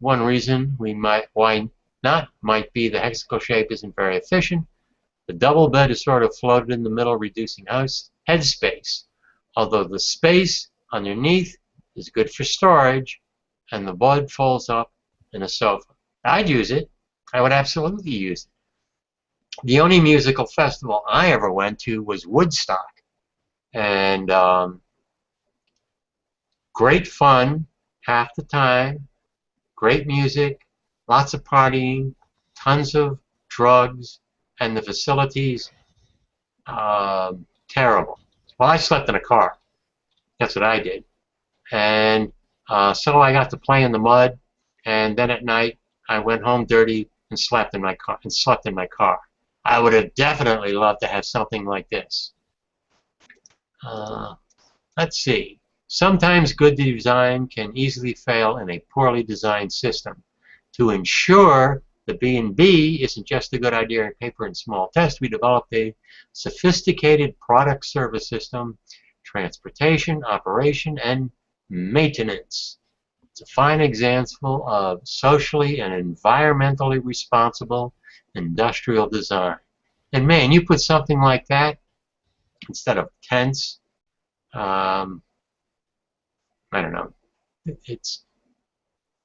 Speaker 1: reason why not might be the hexagonal shape isn't very efficient. The double bed is sort of floated in the middle, reducing head space. Although the space underneath is good for storage, and the bed folds up in a sofa. I'd use it. I would absolutely use it. The only musical festival I ever went to was Woodstock. And great fun half the time, great music, lots of partying, tons of drugs, and the facilities, terrible. Well, I slept in a car. That's what I did. And so I got to play in the mud, and then at night I went home dirty and slept in my car. I would have definitely loved to have something like this. Let's see. Sometimes good design can easily fail in a poorly designed system. To ensure the B&B isn't just a good idea on paper and small tests, we developed a sophisticated product service system, transportation, operation, and maintenance. It's a fine example of socially and environmentally responsible industrial design. And man, you put something like that instead of tents, I don't know.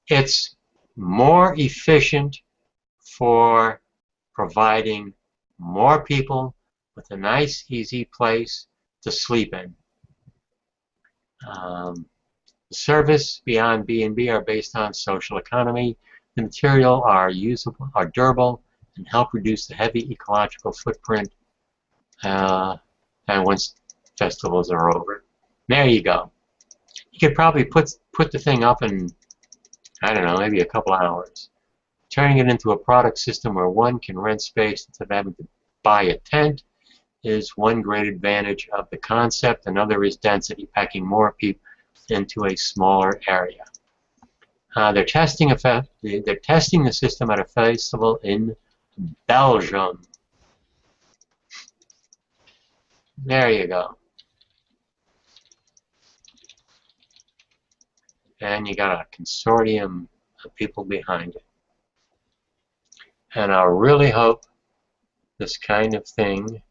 Speaker 1: It's more efficient for providing more people with a nice, easy place to sleep in. The service beyond B&B are based on social economy. The material are usable, are durable, and help reduce the heavy ecological footprint. And once festivals are over, there you go. You could probably put the thing up in, I don't know, maybe a couple hours. Turning it into a product system where one can rent space instead of having to buy a tent is one great advantage of the concept. Another is density, packing more people into a smaller area. They're testing the system at a festival in Belgium. There you go. And you got a consortium of people behind it. And I really hope this kind of thing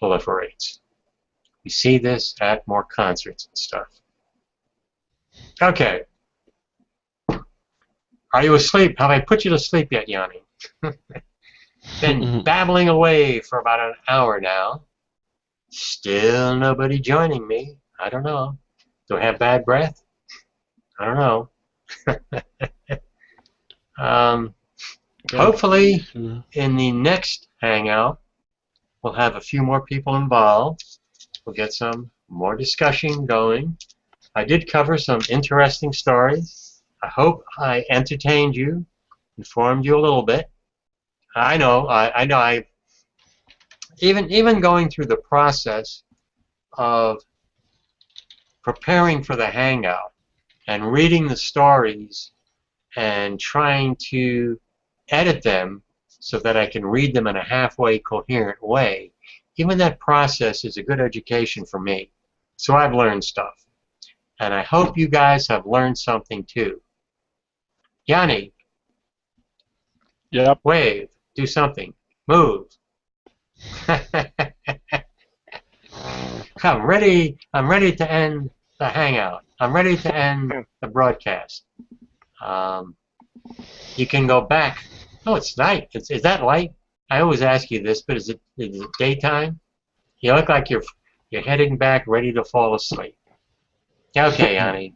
Speaker 1: proliferates. We see this at more concerts and stuff. Okay. Are you asleep? Have I put you to sleep yet, Yanni? Been babbling away for about an hour now. Still nobody joining me. I don't know. Do I have bad breath? I don't know. Hopefully, in the next Hangout, We'll have a few more people involved. We'll get some more discussion going. I did cover some interesting stories. I hope I entertained you, informed you a little bit. I know. I even going through the process of preparing for the Hangout and reading the stories and trying to edit them so that I can read them in a halfway coherent way, even that process is a good education for me. So I've learned stuff. And I hope you guys have learned something too. Jani,
Speaker 3: Yep.
Speaker 1: wave, do something, move. I'm ready to end the Hangout. I'm ready to end the broadcast. You can go back. Oh, it's night. Is that light? I always ask you this, but is it daytime? You look like you're heading back, ready to fall asleep. Okay, Yanni.